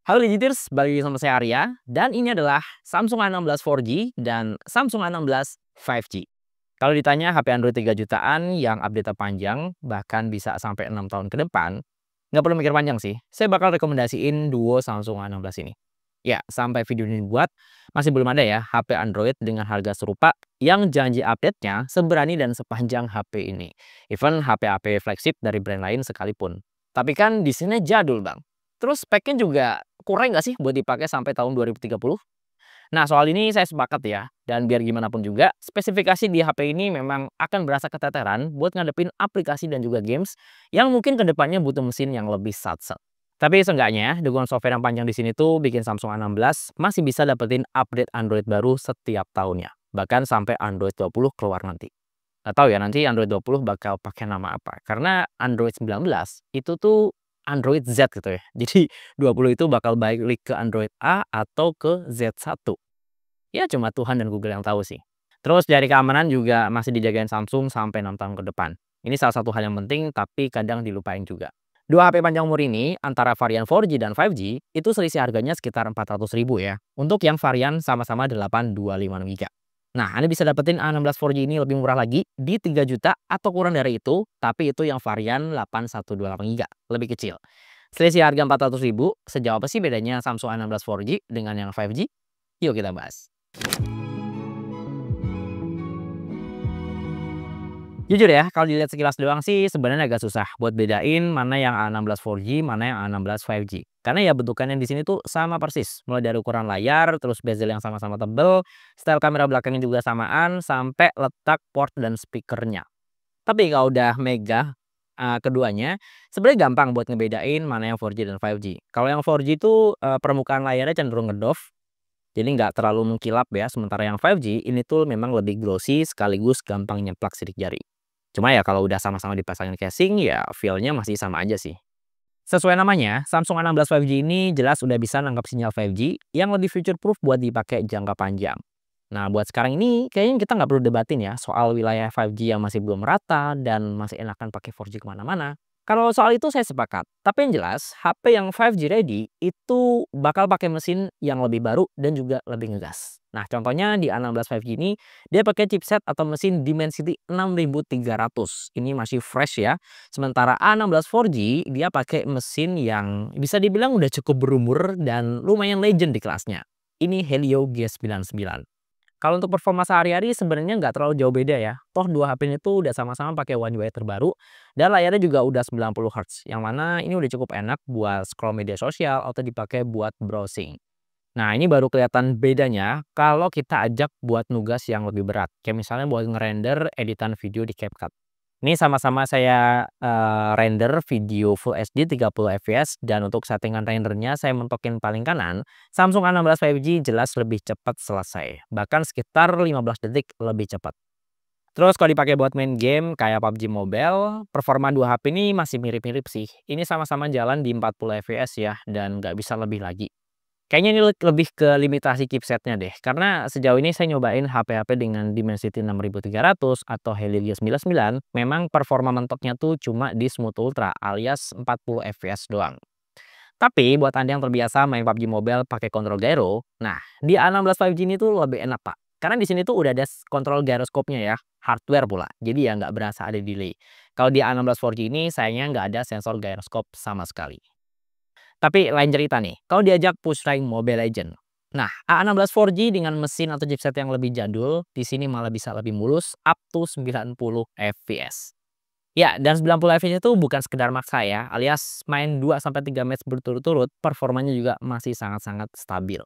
Halo Digiters, balik lagi sama saya Arya, dan ini adalah Samsung A16 4G dan Samsung A16 5G. Kalau ditanya HP Android 3 jutaan yang update panjang, bahkan bisa sampai 6 tahun ke depan, nggak perlu mikir panjang sih. Saya bakal rekomendasiin duo Samsung A16 ini. Ya, sampai video ini dibuat, masih belum ada ya HP Android dengan harga serupa yang janji update-nya seberani dan sepanjang HP ini. Even HP-HP flagship dari brand lain sekalipun. Tapi kan desainnya jadul bang. Terus speknya juga kurang nggak sih buat dipakai sampai tahun 2030? Nah, soal ini saya sepakat ya. Dan biar gimana pun juga, spesifikasi di HP ini memang akan berasa keteteran buat ngadepin aplikasi dan juga games yang mungkin kedepannya butuh mesin yang lebih satset. Tapi seenggaknya, dukungan software yang panjang di sini tuh bikin Samsung A16 masih bisa dapetin update Android baru setiap tahunnya. Bahkan sampai Android 20 keluar nanti. Nggak tahu ya nanti Android 20 bakal pakai nama apa. Karena Android 19 itu tuh Android Z gitu ya. Jadi 20 itu bakal balik ke Android A atau ke Z1. Ya cuma Tuhan dan Google yang tahu sih. Terus dari keamanan juga masih dijagain Samsung sampai 6 tahun ke depan. Ini salah satu hal yang penting tapi kadang dilupain juga. Dua HP panjang umur ini antara varian 4G dan 5G itu selisih harganya sekitar 400.000 ya. Untuk yang varian sama-sama 825 GB. Nah, Anda bisa dapetin A16 4G ini lebih murah lagi di 3 juta atau kurang dari itu, tapi itu yang varian 8128 GB, lebih kecil. Selisih harga 400.000, sejauh apa sih bedanya Samsung A16 4G dengan yang 5G? Yuk kita bahas. Jujur ya, kalau dilihat sekilas doang sih sebenarnya agak susah buat bedain mana yang A16 4G, mana yang A16 5G. Karena ya bentukannya di sini tuh sama persis, mulai dari ukuran layar, terus bezel yang sama-sama tebel, style kamera belakangnya juga samaan, sampai letak port dan speakernya. Tapi kalau udah mega keduanya, sebenarnya gampang buat ngebedain mana yang 4G dan 5G. Kalau yang 4G itu permukaan layarnya cenderung ngedove, jadi nggak terlalu mengkilap ya. Sementara yang 5G ini tuh memang lebih glossy sekaligus gampang nyeplak sidik jari. Cuma ya kalau udah sama-sama dipasangin casing ya feel-nya masih sama aja sih. Sesuai namanya, Samsung A16 5G ini jelas udah bisa nangkap sinyal 5G yang lebih future proof buat dipakai jangka panjang. Nah, buat sekarang ini kayaknya kita nggak perlu debatin ya soal wilayah 5G yang masih belum rata dan masih enakan pakai 4G kemana-mana. Kalau soal itu saya sepakat. Tapi yang jelas, HP yang 5G ready itu bakal pakai mesin yang lebih baru dan juga lebih ngegas. Nah, contohnya di A16 5G ini, dia pakai chipset atau mesin Dimensity 6300. Ini masih fresh ya. Sementara A16 4G, dia pakai mesin yang bisa dibilang udah cukup berumur dan lumayan legend di kelasnya. Ini Helio G99. Kalau untuk performa sehari-hari sebenarnya nggak terlalu jauh beda ya. Toh dua HP ini tuh udah sama-sama pakai One UI terbaru dan layarnya juga udah 90 Hz. Yang mana ini udah cukup enak buat scroll media sosial atau dipakai buat browsing. Nah, ini baru kelihatan bedanya kalau kita ajak buat nugas yang lebih berat. Kayak misalnya buat ngerender editan video di CapCut. Ini sama-sama saya render video Full HD 30 fps dan untuk settingan rendernya saya mentokin paling kanan. Samsung A16 5G jelas lebih cepat selesai, bahkan sekitar 15 detik lebih cepat. Terus kalau dipakai buat main game kayak PUBG Mobile, performa dua HP ini masih mirip-mirip sih. Ini sama-sama jalan di 40 fps ya dan nggak bisa lebih lagi. Kayaknya ini lebih ke limitasi chipsetnya deh, karena sejauh ini saya nyobain HP-HP dengan Dimensity 6300 atau Helio G99, memang performa mentoknya tuh cuma di Smooth Ultra alias 40 fps doang. Tapi buat Anda yang terbiasa main PUBG Mobile pakai kontrol gyro, nah di A16 5G ini tuh lebih enak Pak. Karena di sini tuh udah ada kontrol gyroscope-nya ya, hardware pula. Jadi ya nggak berasa ada delay. Kalau di A16 4G ini sayangnya nggak ada sensor gyroscope sama sekali. Tapi lain cerita nih, kalau diajak push rank Mobile Legend. Nah, A16 4G dengan mesin atau chipset yang lebih jadul, di sini malah bisa lebih mulus up to 90 fps. Ya, dan 90 fps itu bukan sekedar maksa ya, alias main 2 sampai 3 match berturut-turut, performanya juga masih sangat-sangat stabil.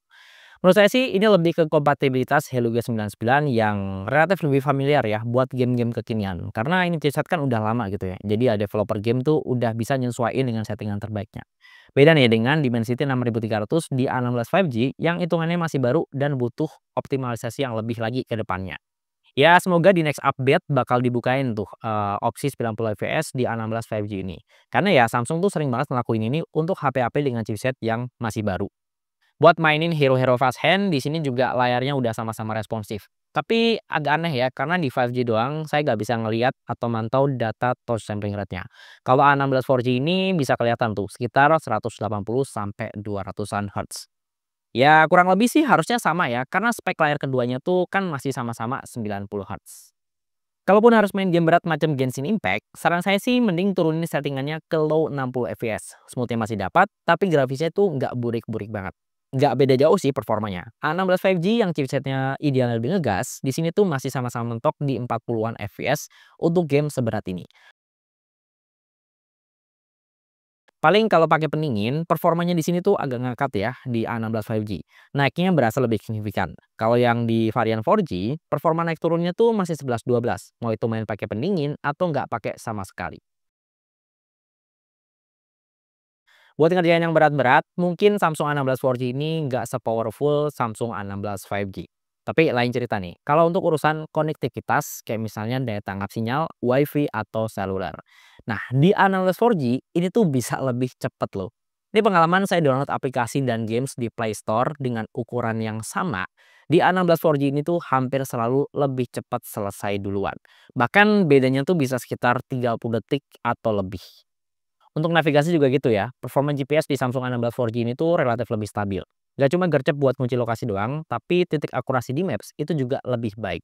Menurut saya sih ini lebih ke kompatibilitas Helio G99 yang relatif lebih familiar ya buat game-game kekinian. Karena ini chipset kan udah lama gitu ya. Jadi ya developer game tuh udah bisa nyesuaiin dengan settingan terbaiknya. Beda nih dengan Dimensity 6300 di A16 5G yang hitungannya masih baru dan butuh optimalisasi yang lebih lagi ke depannya. Ya semoga di next update bakal dibukain tuh opsi 90 fps di A16 5G ini. Karena ya Samsung tuh sering banget ngelakuin ini untuk HP-HP dengan chipset yang masih baru. Buat mainin hero-hero fast hand di sini juga layarnya udah sama-sama responsif. Tapi agak aneh ya, karena di 5G doang saya nggak bisa ngelihat atau mantau data touch sampling rate-nya. Kalau A16 4G ini bisa kelihatan tuh sekitar 180 sampai 200-an Hz. Ya kurang lebih sih harusnya sama ya, karena spek layar keduanya tuh kan masih sama-sama 90 Hz. Kalaupun harus main game berat macam Genshin Impact, saran saya sih mending turunin settingannya ke low 60 fps. Smoothnya masih dapat, tapi grafisnya tuh nggak burik-burik banget. Nggak beda jauh sih performanya. A16 5G yang chipsetnya ideal lebih ngegas, di sini tuh masih sama-sama mentok di 40-an fps untuk game seberat ini. Paling kalau pakai pendingin, performanya di sini tuh agak ngangkat ya di A16 5G. Naiknya berasa lebih signifikan. Kalau yang di varian 4G, performa naik turunnya tuh masih 11-12. Mau itu main pakai pendingin atau nggak pakai sama sekali. Buat ngerjain yang berat-berat, mungkin Samsung A16 4G ini nggak se-powerful Samsung A16 5G. Tapi lain cerita nih, kalau untuk urusan konektivitas, kayak misalnya daya tangkap sinyal, WiFi, atau seluler. Nah, di A16 4G, ini tuh bisa lebih cepet loh. Ini pengalaman saya download aplikasi dan games di Play Store dengan ukuran yang sama. Di A16 4G ini tuh hampir selalu lebih cepat selesai duluan. Bahkan bedanya tuh bisa sekitar 30 detik atau lebih. Untuk navigasi juga gitu ya, performa GPS di Samsung A16 4G ini tuh relatif lebih stabil. Gak cuma gercep buat kunci lokasi doang, tapi titik akurasi di Maps itu juga lebih baik.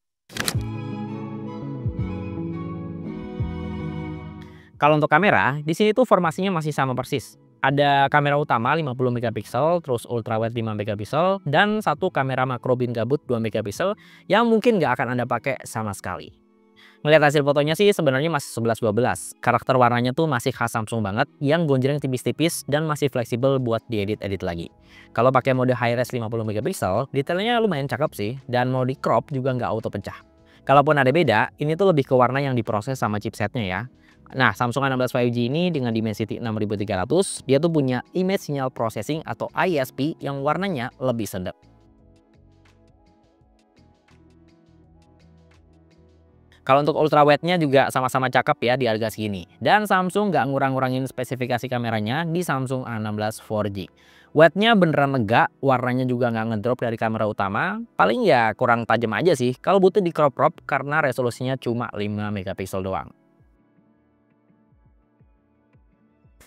Kalau untuk kamera, di sini tuh formasinya masih sama persis. Ada kamera utama 50 megapiksel, terus ultrawide 5 megapiksel, dan satu kamera makro bin gabut 2 megapiksel yang mungkin nggak akan Anda pakai sama sekali. Ngelihat hasil fotonya sih sebenarnya masih 11-12. Karakter warnanya tuh masih khas Samsung banget, yang gonjreng tipis-tipis dan masih fleksibel buat diedit-edit lagi. Kalau pakai mode high res 50 megapiksel, detailnya lumayan cakep sih, dan mau di crop juga nggak auto pecah. Kalaupun ada beda, ini tuh lebih ke warna yang diproses sama chipsetnya ya. Nah, Samsung A16 5G ini dengan Dimensity 6300, dia tuh punya Image Signal Processing atau ISP yang warnanya lebih sedap. Kalau untuk ultrawide-nya juga sama-sama cakep ya di harga segini. Dan Samsung nggak ngurang-ngurangin spesifikasi kameranya di Samsung A16 4G. Wide-nya beneran lega, warnanya juga nggak ngedrop dari kamera utama. Paling ya kurang tajam aja sih kalau butuh di crop karena resolusinya cuma 5 megapiksel doang.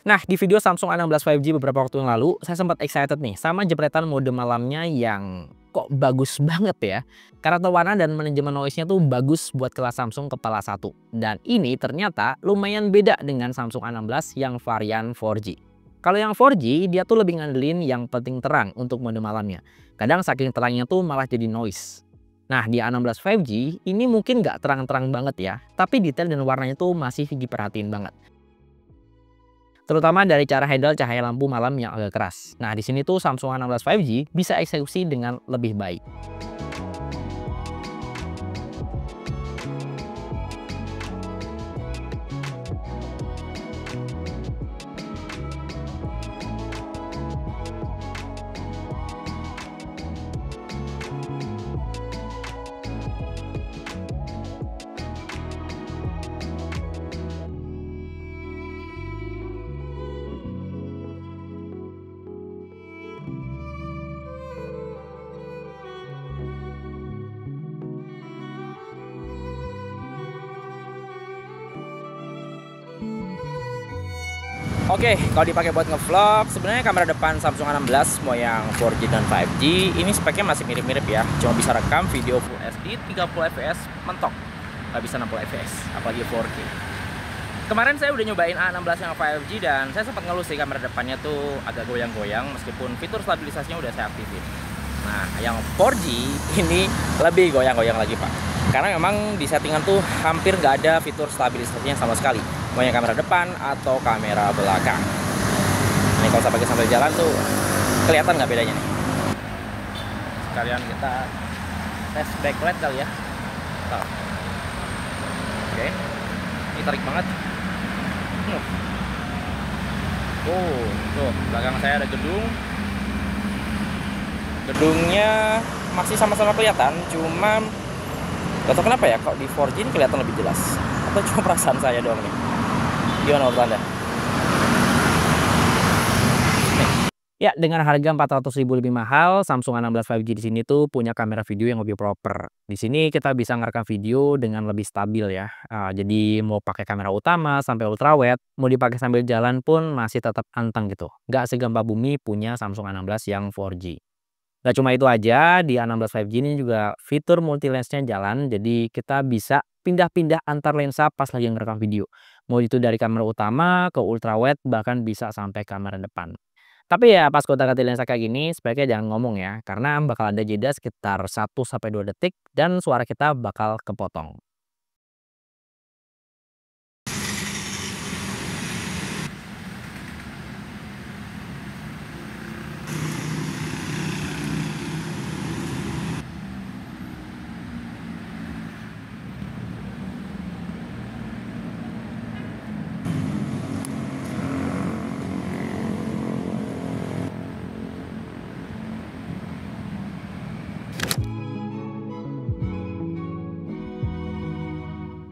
Nah, di video Samsung A16 5G beberapa waktu yang lalu, saya sempat excited nih sama jepretan mode malamnya yang kok bagus banget ya. Karakter warna dan manajemen noise-nya tuh bagus buat kelas Samsung kepala satu. Dan ini ternyata lumayan beda dengan Samsung A16 yang varian 4G. Kalau yang 4G, dia tuh lebih ngandelin yang penting terang untuk mode malamnya. Kadang saking terangnya tuh malah jadi noise. Nah, di A16 5G, ini mungkin nggak terang-terang banget ya, tapi detail dan warnanya tuh masih diperhatiin banget. Terutama dari cara handle cahaya lampu malam yang agak keras. Nah, di sini tuh Samsung A16 5G bisa eksekusi dengan lebih baik. Oke, kalau dipakai buat ngevlog, sebenarnya kamera depan Samsung A16 mau yang 4G dan 5G ini speknya masih mirip-mirip ya. Cuma bisa rekam video Full HD 30 fps mentok, nggak bisa 60 fps, apalagi 4K. Kemarin saya udah nyobain A16 yang 5G dan saya sempat ngeluh sih kamera depannya tuh agak goyang-goyang meskipun fitur stabilisasinya udah saya aktifin. Nah, yang 4G ini lebih goyang-goyang lagi Pak. Karena memang di settingan tuh hampir nggak ada fitur stabilisasinya sama sekali. Mau yang kamera depan atau kamera belakang. Ini kalau saya pakai sambil jalan tuh kelihatan nggak bedanya nih. Sekalian kita tes backlight kali ya. Oke, ini tarik banget. Tuh belakang saya ada gedung. Gedungnya masih sama-sama kelihatan, cuma gak tau kenapa ya kalau di 4G ini kelihatan lebih jelas. Atau cuma perasaan saya doang nih. Gimana menurut Anda? Ya, dengan harga 400.000 lebih mahal, Samsung A16 5G di sini tuh punya kamera video yang lebih proper. Di sini kita bisa ngerekam video dengan lebih stabil ya. Jadi mau pakai kamera utama sampai ultrawide, mau dipakai sambil jalan pun masih tetap anteng gitu. Nggak segempa bumi punya Samsung A16 yang 4G. Nggak cuma itu aja, di A16 5G ini juga fitur multi lensnya jalan, jadi kita bisa pindah-pindah antar lensa pas lagi ngerekam video. Mau itu dari kamera utama ke ultrawide, bahkan bisa sampai kamera depan. Tapi ya pas gonta-ganti lensa kayak gini sebaiknya jangan ngomong ya, karena bakal ada jeda sekitar 1 sampai 2 detik dan suara kita bakal kepotong.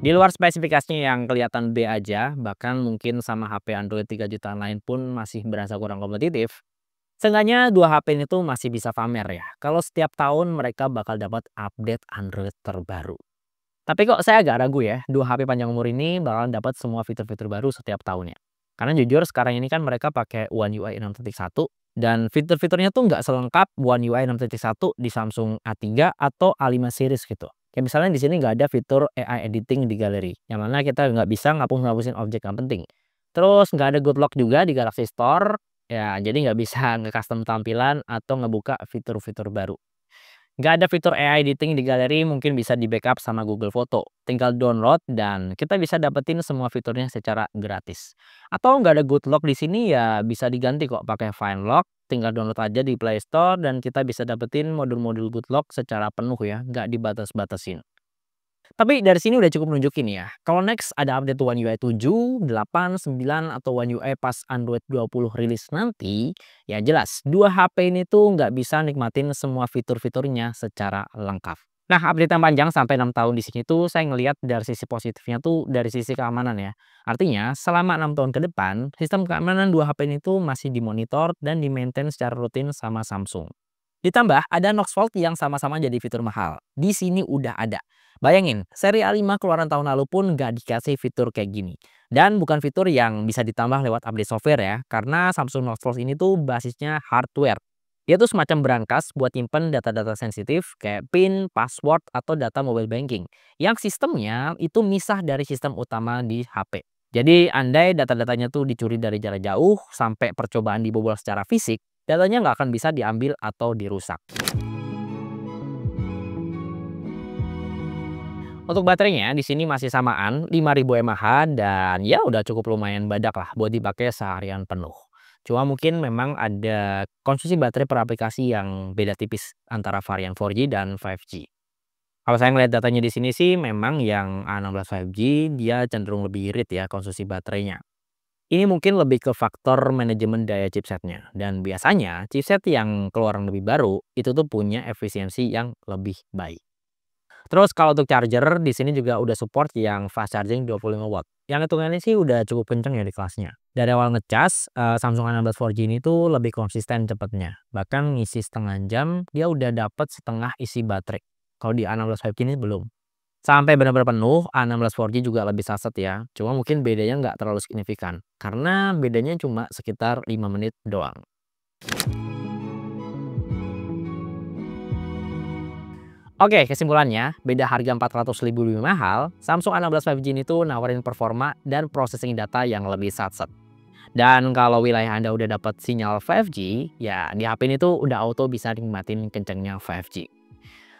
Di luar spesifikasinya yang kelihatan B aja, bahkan mungkin sama HP Android 3 jutaan lain pun masih berasa kurang kompetitif. Seenggaknya dua HP ini tuh masih bisa pamer ya, kalau setiap tahun mereka bakal dapat update Android terbaru. Tapi kok saya agak ragu ya, dua HP panjang umur ini bakalan dapat semua fitur-fitur baru setiap tahunnya. Karena jujur sekarang ini kan mereka pakai One UI 6.1 dan fitur-fiturnya tuh nggak selengkap One UI 6.1 di Samsung A3 atau A5 series gitu. Kayak misalnya di sini nggak ada fitur AI editing di galeri, yang mana kita nggak bisa ngapus-ngapusin objek yang penting. Terus nggak ada good lock juga di Galaxy Store, ya jadi nggak bisa nge-custom tampilan atau ngebuka fitur-fitur baru. Nggak ada fitur AI editing di galeri, mungkin bisa di-backup sama Google Foto. Tinggal download dan kita bisa dapetin semua fiturnya secara gratis. Atau nggak ada good lock di sini ya bisa diganti kok pakai Find Lock, tinggal download aja di Play Store dan kita bisa dapetin modul-modul good lock secara penuh ya, nggak dibatas-batasin. Tapi dari sini udah cukup nunjukin ya, kalau next ada update One UI 7, 8, 9, atau One UI pas Android 20 rilis nanti, ya jelas dua HP ini tuh nggak bisa nikmatin semua fitur-fiturnya secara lengkap. Nah, update yang panjang sampai 6 tahun di sini tuh saya ngelihat dari sisi positifnya tuh dari sisi keamanan ya. Artinya selama 6 tahun ke depan, sistem keamanan dua HP ini tuh masih dimonitor dan di-maintain secara rutin sama Samsung. Ditambah ada Knoxvolt yang sama-sama jadi fitur mahal. Di sini udah ada. Bayangin, seri A5 keluaran tahun lalu pun nggak dikasih fitur kayak gini. Dan bukan fitur yang bisa ditambah lewat update software ya, karena Samsung Knoxvolt ini tuh basisnya hardware. Dia tuh semacam berangkas buat nyimpen data-data sensitif kayak PIN, password, atau data mobile banking. Yang sistemnya itu misah dari sistem utama di HP. Jadi andai data-datanya tuh dicuri dari jarak jauh sampai percobaan dibobol secara fisik, datanya nggak akan bisa diambil atau dirusak. Untuk baterainya di sini masih samaan 5000 mAh dan ya udah cukup lumayan badak lah buat dipakai seharian penuh. Cuma mungkin memang ada konsumsi baterai per aplikasi yang beda tipis antara varian 4G dan 5G. Kalau saya ngelihat datanya di sini sih memang yang A16 5G dia cenderung lebih irit ya konsumsi baterainya. Ini mungkin lebih ke faktor manajemen daya chipsetnya dan biasanya chipset yang keluaran lebih baru itu tuh punya efisiensi yang lebih baik. Terus kalau untuk charger di sini juga udah support yang fast charging 25 watt. Yang hitungannya sih udah cukup kenceng ya di kelasnya. Dari awal ngecas, Samsung A16 4G ini tuh lebih konsisten cepetnya. Bahkan ngisi setengah jam dia udah dapet setengah isi baterai. Kalau di A16 5G ini belum. Sampai benar-benar penuh, A16 4G juga lebih saset ya. Cuma mungkin bedanya nggak terlalu signifikan. Karena bedanya cuma sekitar 5 menit doang. Oke, kesimpulannya, beda harga 400.000 lebih mahal, Samsung A16 5G ini tuh nawarin performa dan processing data yang lebih satset. Dan kalau wilayah Anda udah dapat sinyal 5G, ya di HP ini tuh udah auto bisa nikmatin kencengnya 5G.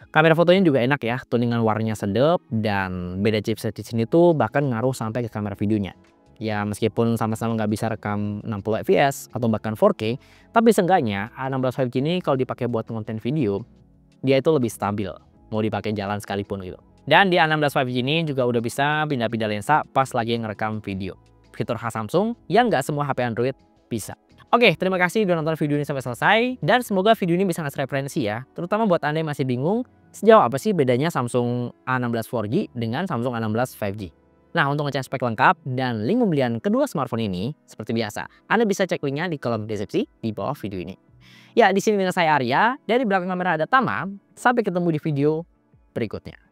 Kamera fotonya juga enak ya, tuningan warnanya sedap dan beda chipset di sini tuh bahkan ngaruh sampai ke kamera videonya. Ya meskipun sama-sama nggak bisa rekam 60 fps atau bahkan 4K, tapi seenggaknya A16 5G ini kalau dipakai buat konten video, dia itu lebih stabil, mau dipakai jalan sekalipun gitu. Dan di A16 5G ini juga udah bisa pindah-pindah lensa pas lagi ngerekam video. Fitur khas Samsung yang nggak semua HP Android bisa. Oke, terima kasih udah nonton video ini sampai selesai dan semoga video ini bisa ngasih referensi ya, terutama buat Anda yang masih bingung sejauh apa sih bedanya Samsung A16 4G dengan Samsung A16 5G. Nah, untuk ngecek spek lengkap dan link pembelian kedua smartphone ini, seperti biasa, Anda bisa cek linknya di kolom deskripsi di bawah video ini. Ya, di sini dengan saya Arya, dari belakang kamera ada Tama. Sampai ketemu di video berikutnya.